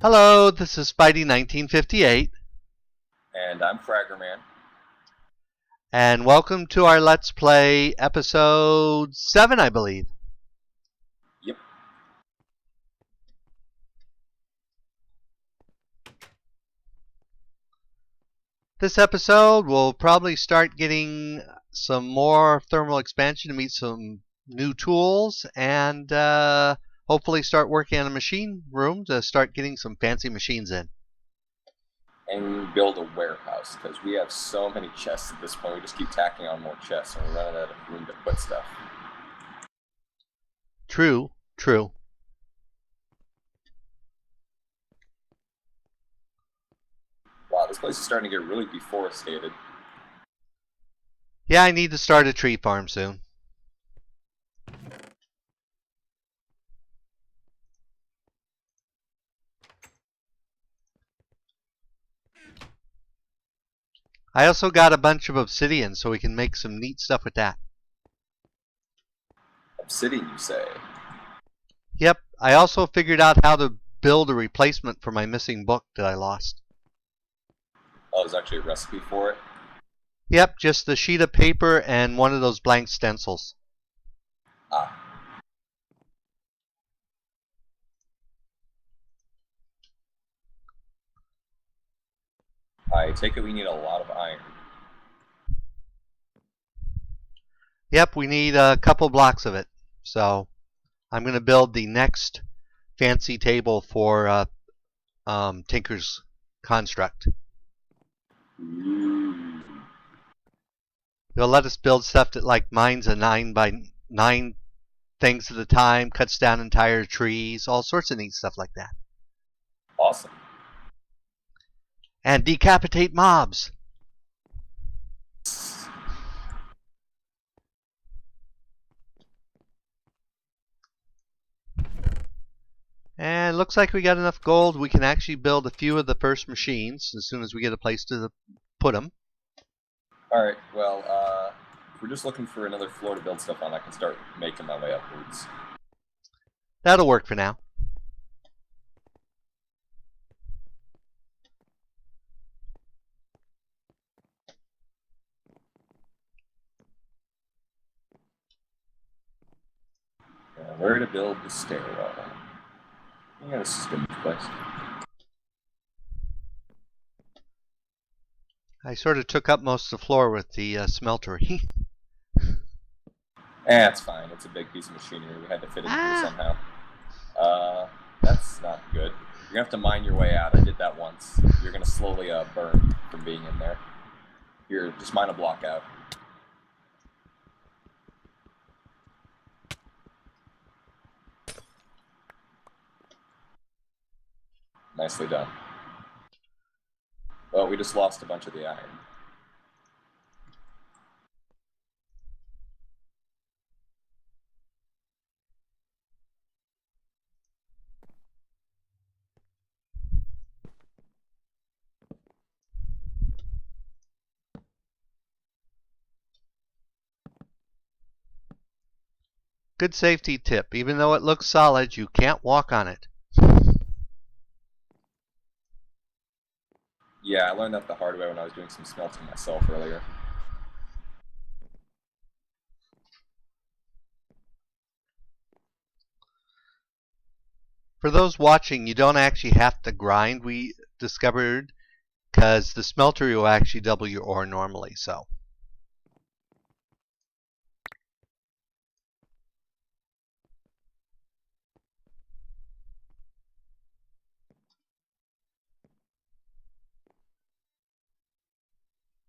Hello, this is Spidey 1958, And I'm Fraggerman. and welcome to our Let's Play episode 7, I believe. Yep. This episode will probably start getting some more thermal expansion to meet some new tools, and hopefully start working on a machine room to start getting some fancy machines in. And build a warehouse, because we have so many chests at this point. We just keep tacking on more chests, and we're running out of room to put stuff. True. Wow, this place is starting to get really deforested. Yeah, I need to start a tree farm soon. I also got a bunch of obsidian, so we can make some neat stuff with that. Obsidian, you say? Yep, I also figured out how to build a replacement for my missing book that I lost. Oh, there's actually a recipe for it? Yep, just a sheet of paper and one of those blank stencils. Ah. I take it we need a lot of iron. Yep, we need a couple blocks of it. So I'm going to build the next fancy table for Tinker's construct. Ooh. They'll let us build stuff that like mines a 9 by 9 things at a time, cuts down entire trees, all sorts of neat stuff like that. Awesome. And decapitate mobs. And it looks like we got enough gold. We can actually build a few of the first machines as soon as we get a place to put them. Alright, well, if we're just looking for another floor to build stuff on, I can start making my way upwards. That'll work for now. Where to build the stairwell? Yeah, this is good place. I sort of took up most of the floor with the smeltery. It's fine. It's a big piece of machinery. We had to fit it in here somehow. That's not good. You're gonna have to mine your way out. I did that once. You're gonna slowly burn from being in there. Here, just mine a block out. Nicely done. Well, we just lost a bunch of the iron. Good safety tip. Even though it looks solid, you can't walk on it. Yeah, I learned that the hard way when I was doing some smelting myself earlier. For those watching, you don't actually have to grind, we discovered, because the smeltery will actually double your ore normally. So.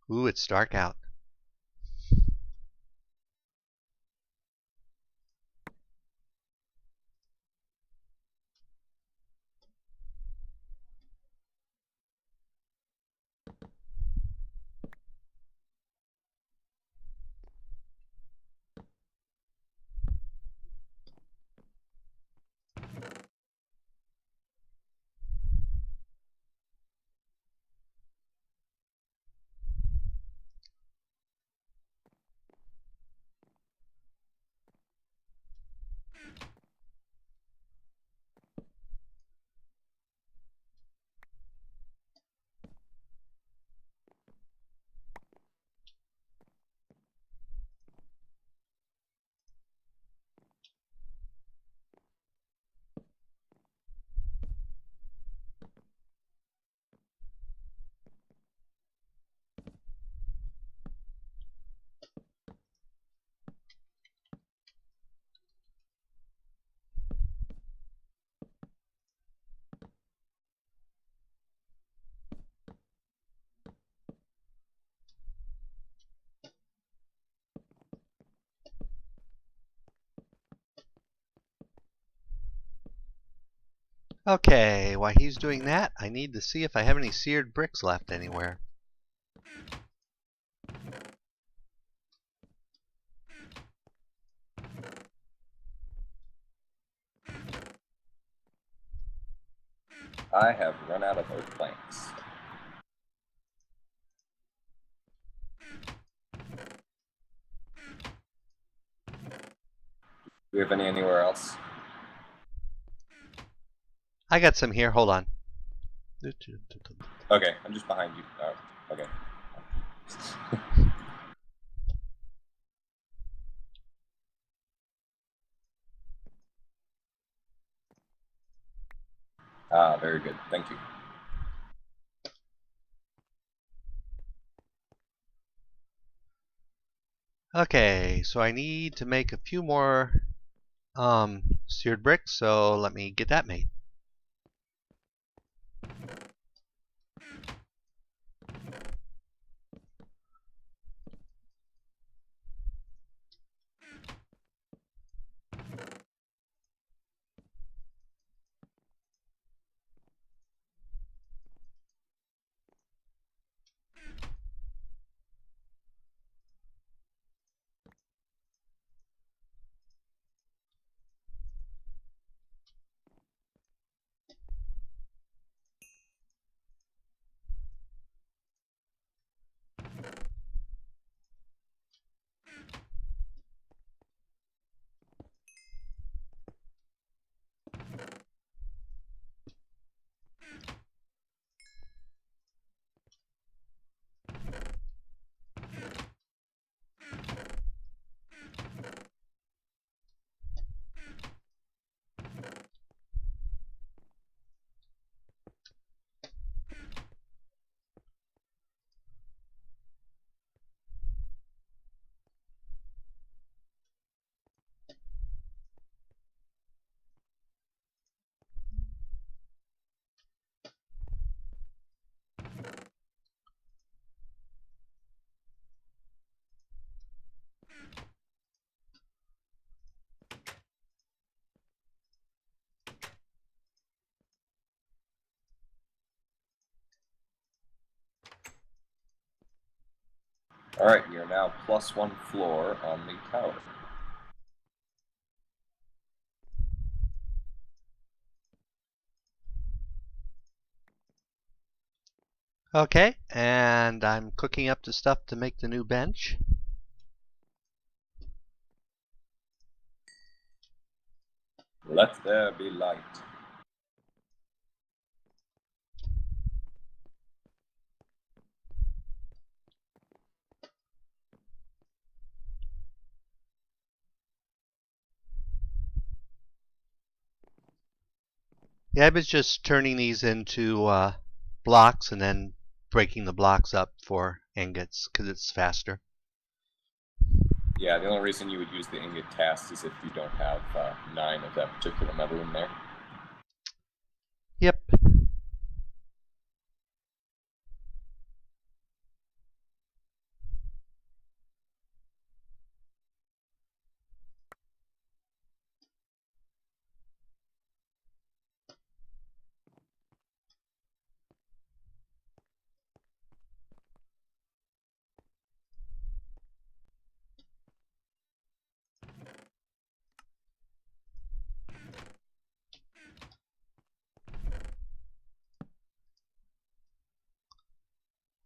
Ooh, it's dark out. Okay, while he's doing that, I need to see if I have any seared bricks left anywhere. I have run out of oak planks. Do we have any anywhere else? I got some here. Hold on. Okay, I'm just behind you. Oh, okay. Very good. Thank you. Okay, so I need to make a few more seared bricks, so let me get that made. Alright, you're now +1 floor on the tower. Okay, and I'm cooking up the stuff to make the new bench. Let there be light. Yeah, I was just turning these into blocks and then breaking the blocks up for ingots because it's faster. Yeah, the only reason you would use the ingot cast is if you don't have 9 of that particular metal in there. Yep.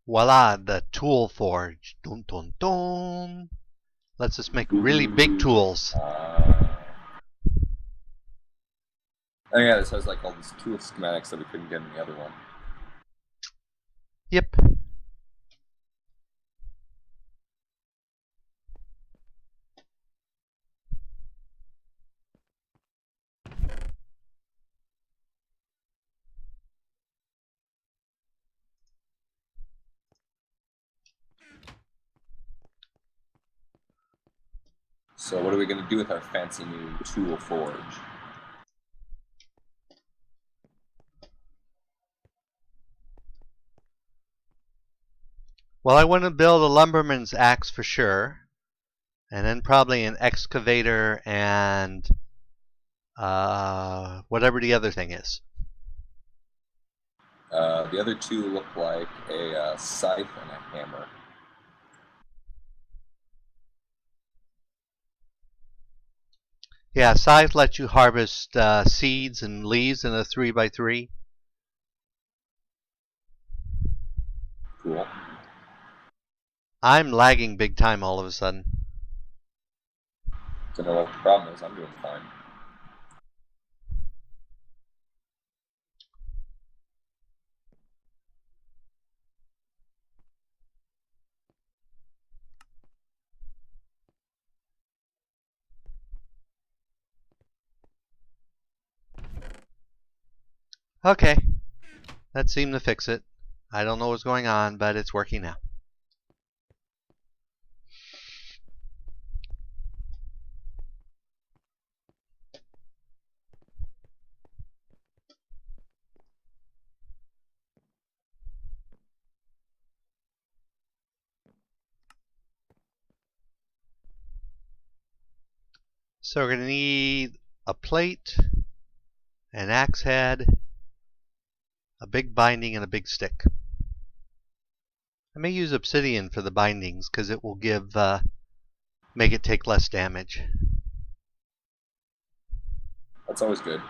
Voila, the tool forge. Dun dun dun. Lets us make really big tools. Oh yeah, this has like all these tool schematics that we couldn't get in the other one. Yep. So what are we going to do with our fancy new tool forge? Well, I want to build a lumberman's axe for sure, and then probably an excavator and whatever the other thing is. The other two look like a scythe and a hammer. Yeah, scythe lets you harvest seeds and leaves in a 3x3. Cool. I'm lagging big time all of a sudden. Don't know what the problem is. I'm doing fine. Okay, that seemed to fix it. I don't know what's going on, but it's working now. So we're going to need a plate, an axe head, a big binding, and a big stick. I may use obsidian for the bindings because it will make it take less damage. That's always good.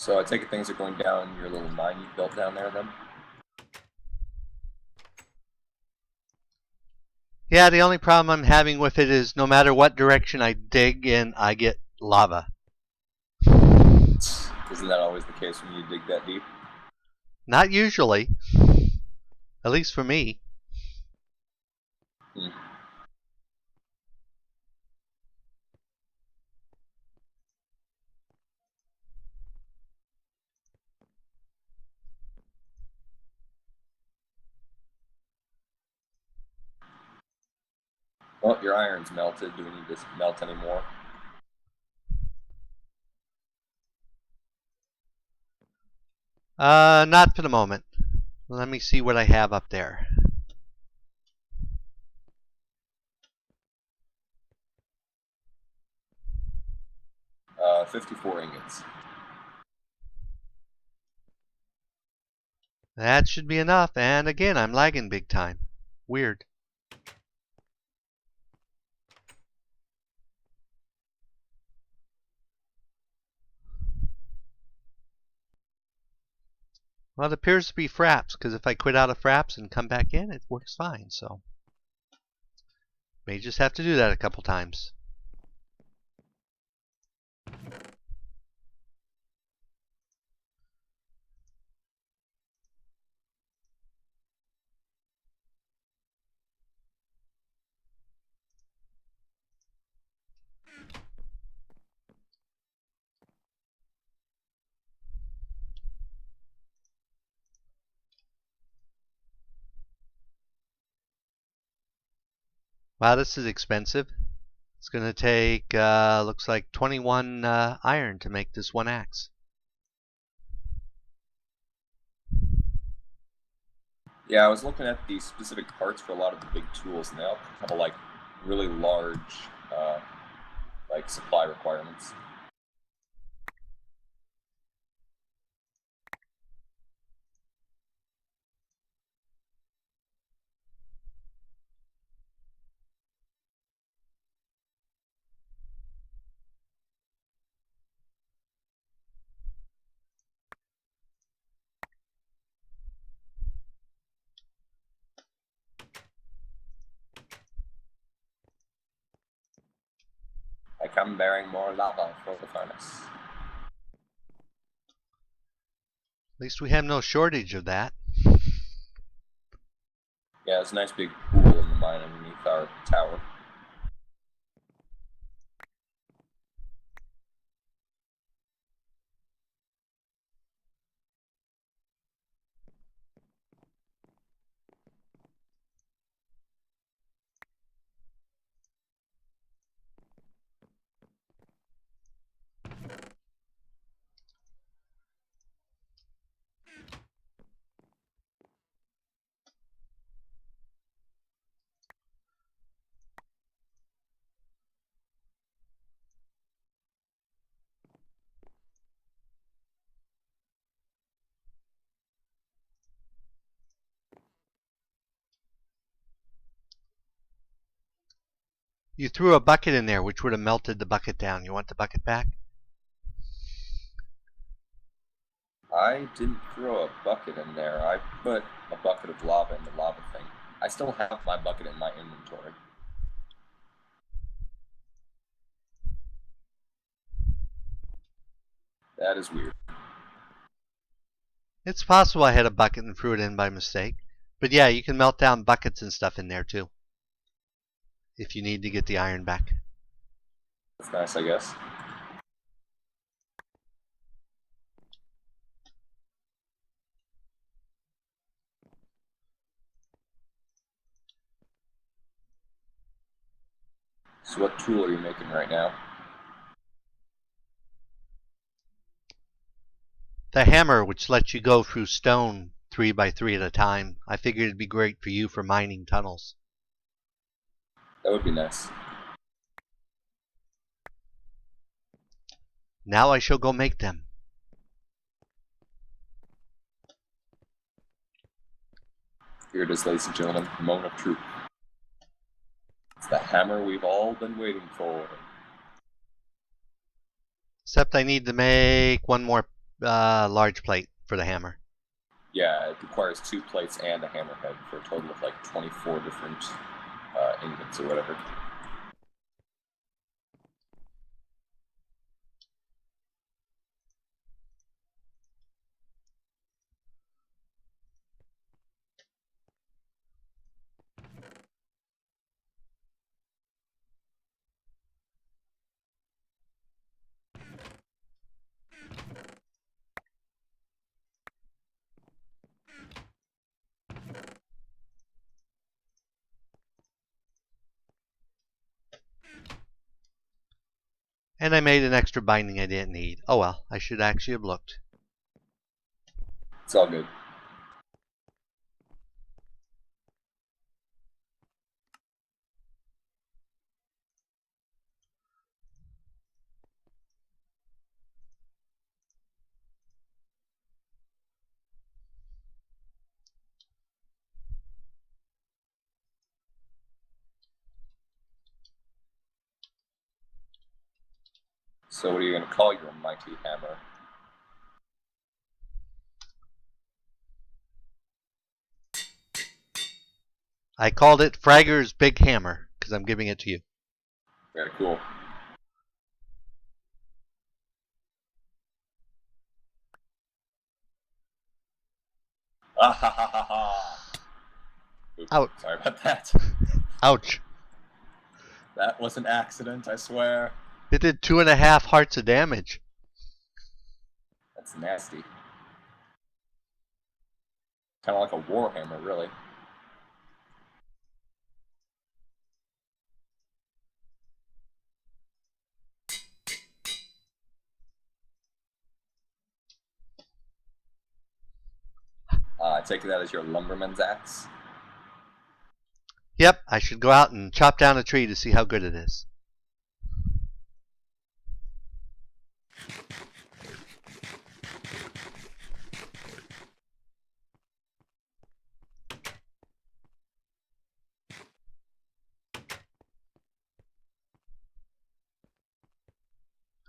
So I take it things are going down your little mine you built down there then? Yeah, the only problem I'm having with it is no matter what direction I dig in, I get lava. Isn't that always the case when you dig that deep? Not usually, at least for me. Hmm. Well, your iron's melted. Do we need to melt any more? Not for the moment. Let me see what I have up there. 54 ingots. That should be enough. And again, I'm lagging big time. Weird. Well, it appears to be fraps, because if I quit out of fraps and come back in, it works fine. So, may just have to do that a couple times. Wow, this is expensive. It's going to take, looks like 21 iron to make this one axe. Yeah, I was looking at the specific parts for a lot of the big tools, and they all have like really large like supply requirements. I'm bearing more lava for the furnace. At least we have no shortage of that. Yeah, it's a nice big pool in the mine underneath our tower. You threw a bucket in there, which would have melted the bucket down. You want the bucket back? I didn't throw a bucket in there. I put a bucket of lava in the lava thing. I still have my bucket in my inventory. That is weird. It's possible I had a bucket and threw it in by mistake. But yeah, you can melt down buckets and stuff in there too, if you need to get the iron back. That's nice, I guess. So what tool are you making right now? The hammer, which lets you go through stone 3 by 3 at a time. I figured it'd be great for you for mining tunnels. That would be nice. Now I shall go make them. Here it is, ladies and gentlemen, the moment of truth. It's the hammer we've all been waiting for. Except I need to make one more large plate for the hammer. Yeah, it requires 2 plates and a hammerhead for a total of like 24 different ingots or whatever. And I made an extra binding I didn't need. Oh well, I should actually have looked. It's all good. So what are you going to call your mighty hammer? I called it Fragger's Big Hammer because I'm giving it to you. Very cool. Ah ha ha ha ha! Oops, Ouch. sorry about that. Ouch. That was an accident, I swear. It did 2.5 hearts of damage. That's nasty. Kind of like a warhammer, really. I take that as your lumberman's axe. Yep, I should go out and chop down a tree to see how good it is.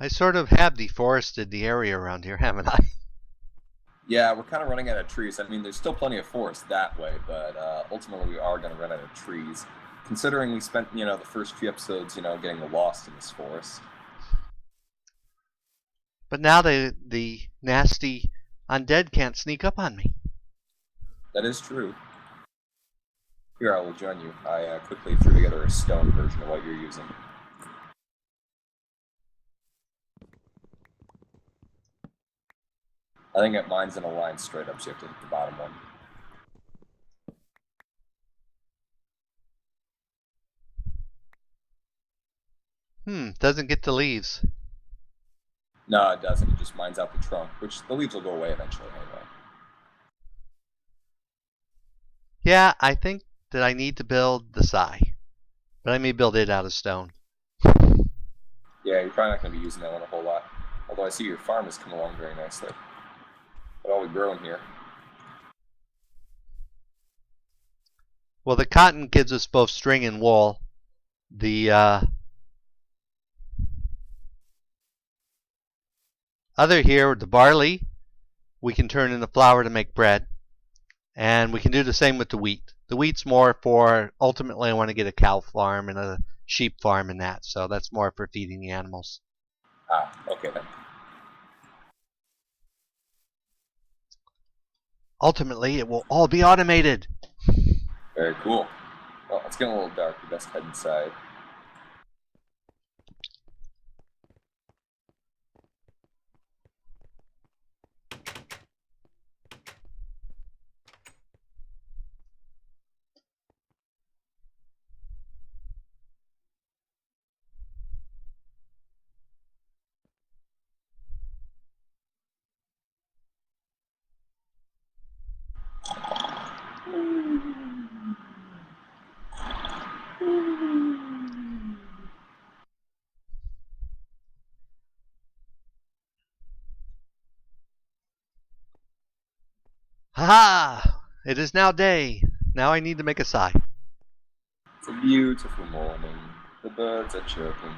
I sort of have deforested the area around here, haven't I? Yeah, we're kind of running out of trees. I mean, there's still plenty of forest that way, but ultimately we are going to run out of trees. Considering we spent, the first few episodes, getting lost in this forest. But now the nasty undead can't sneak up on me. That is true. Here, I will join you. I quickly threw together a stone version of what you're using. I think that mine's in a line straight up, so you have to hit the bottom one. Doesn't get the leaves. No, it doesn't. It just mines out the trunk, which the leaves will go away eventually anyway. Yeah, I think that I need to build the sigh. But I may build it out of stone. Yeah, you're probably not going to be using that one a whole lot. Although I see your farm has come along very nicely. What all we growing here? Well, the cotton gives us both string and wool. The other here, the barley, we can turn into flour to make bread. And we can do the same with the wheat. The wheat's more for, ultimately I want to get a cow farm and a sheep farm and that. So that's more for feeding the animals. Ah, okay then. Ultimately, it will all be automated. Very cool. Well, it's getting a little dark. We best head inside. Ha! It is now day. Now I need to make a sigh. It's a beautiful morning. The birds are chirping.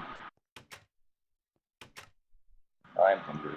I'm hungry.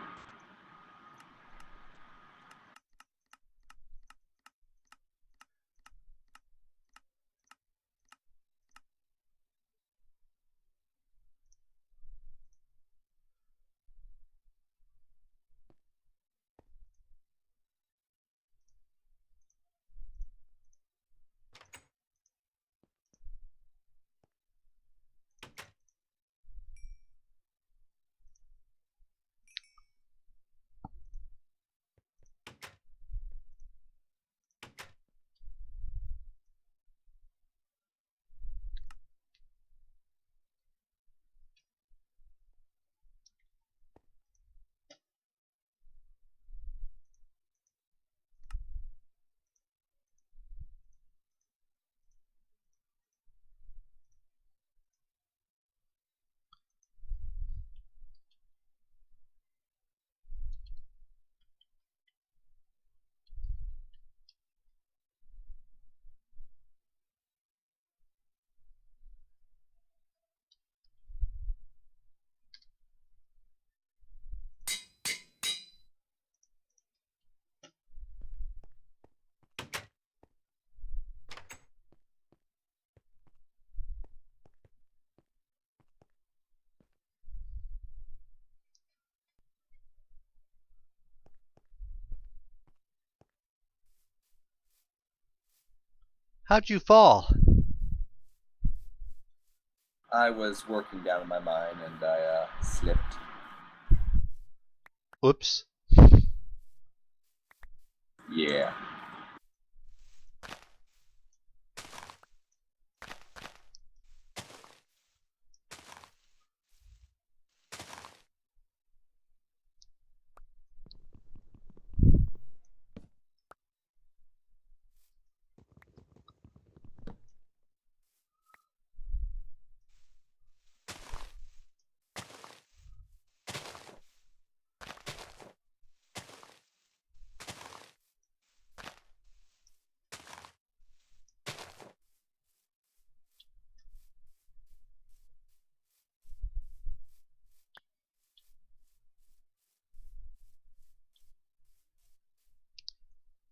How'd you fall? I was working down in my mine and I slipped. Whoops. Yeah.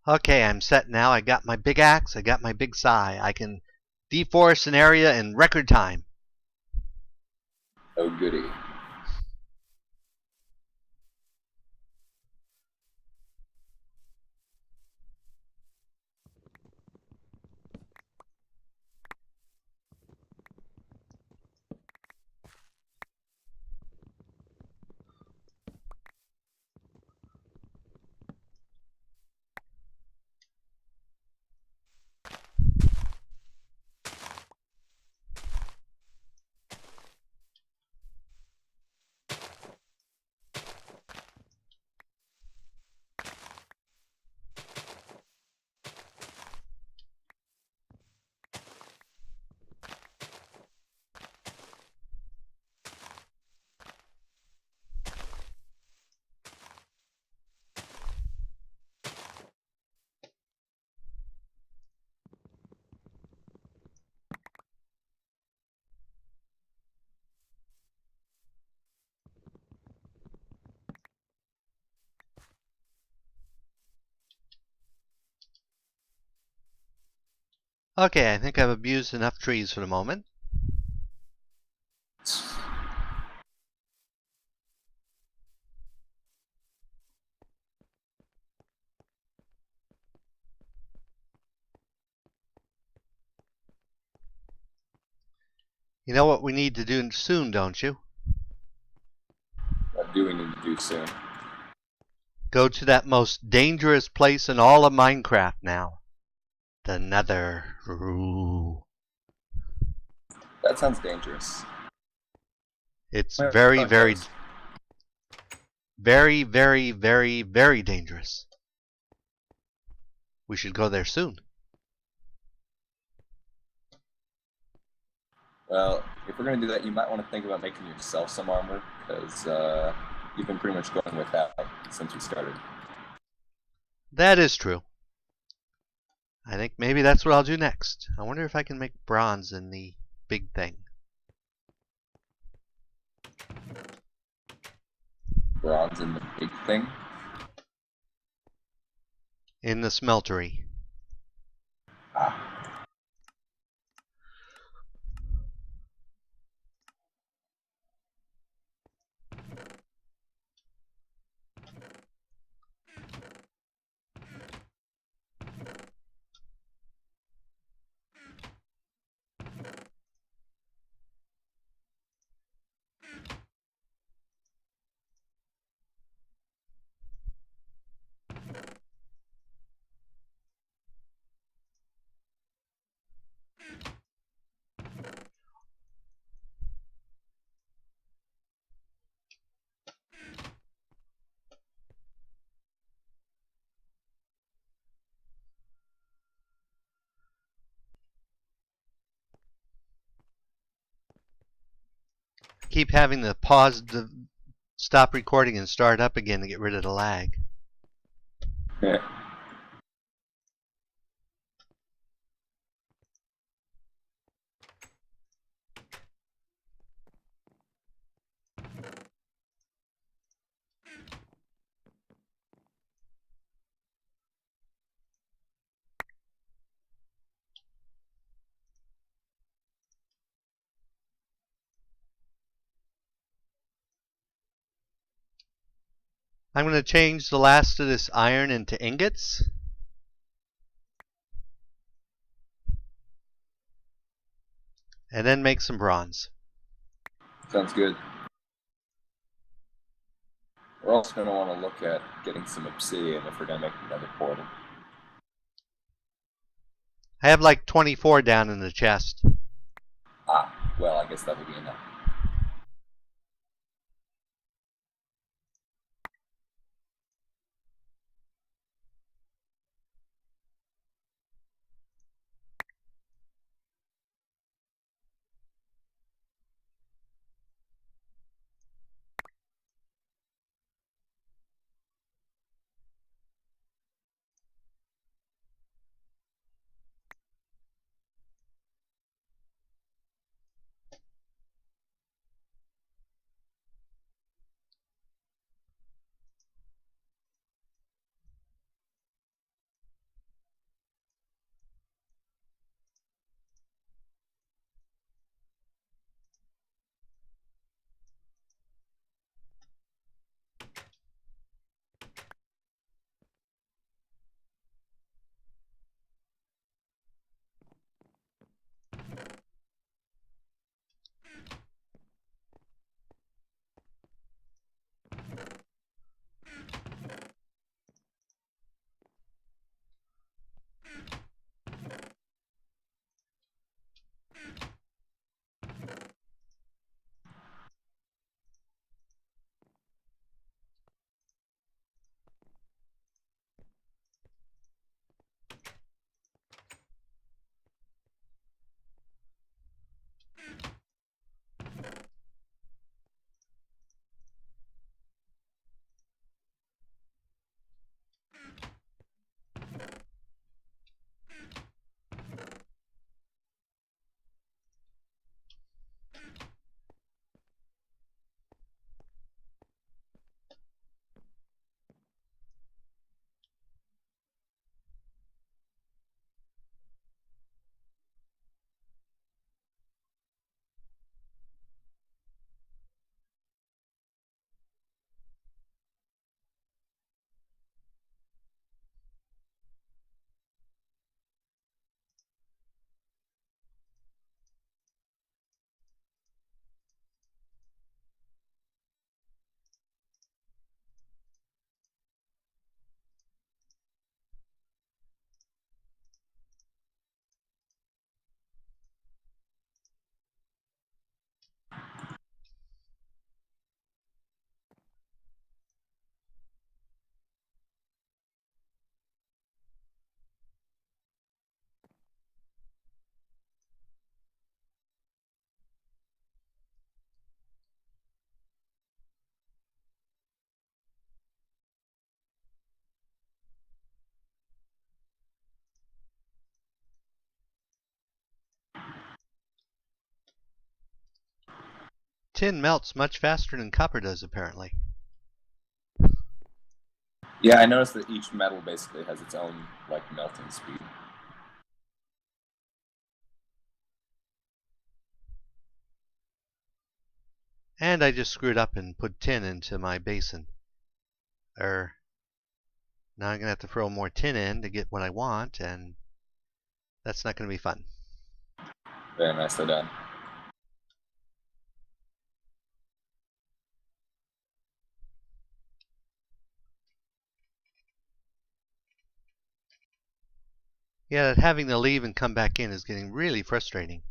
Okay, I'm set now. I got my big axe. I got my big sigh. I can deforest an area in record time. Oh goody. Okay, I think I've abused enough trees for the moment. You know what we need to do soon, don't you? What do we need to do soon? Go to that most dangerous place in all of Minecraft now. The Nether. Ooh. That sounds dangerous. It's Oh, very, it very, does. very, very, very, very dangerous. We should go there soon. Well, if we're going to do that, you might want to think about making yourself some armor, because you've been pretty much going without since we started. That is true. I think maybe that's what I'll do next. I wonder if I can make bronze in the big thing. Bronze in the big thing. In the smeltery. Ah, Keep having to pause the stop recording and start up again to get rid of the lag. I'm going to change the last of this iron into ingots. And then make some bronze. Sounds good. We're also going to want to look at getting some obsidian if we're going to make another portal. I have like 24 down in the chest. Ah, well, I guess that'll be enough. Tin melts much faster than copper does, apparently. Yeah, I noticed that each metal basically has its own like melting speed. And I just screwed up and put tin into my basin. Now I'm going to have to throw more tin in to get what I want, and that's not going to be fun. Very nicely done. Yeah, having to leave and come back in is getting really frustrating.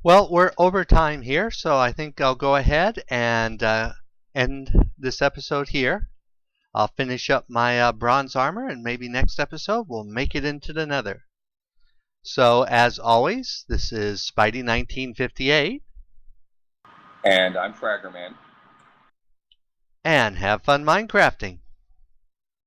Well, we're over time here, so I think I'll go ahead and end this episode here. I'll finish up my bronze armor, and maybe next episode we'll make it into the nether. So, as always, this is Spidey1958. And I'm Fraggerman. And have fun Minecrafting.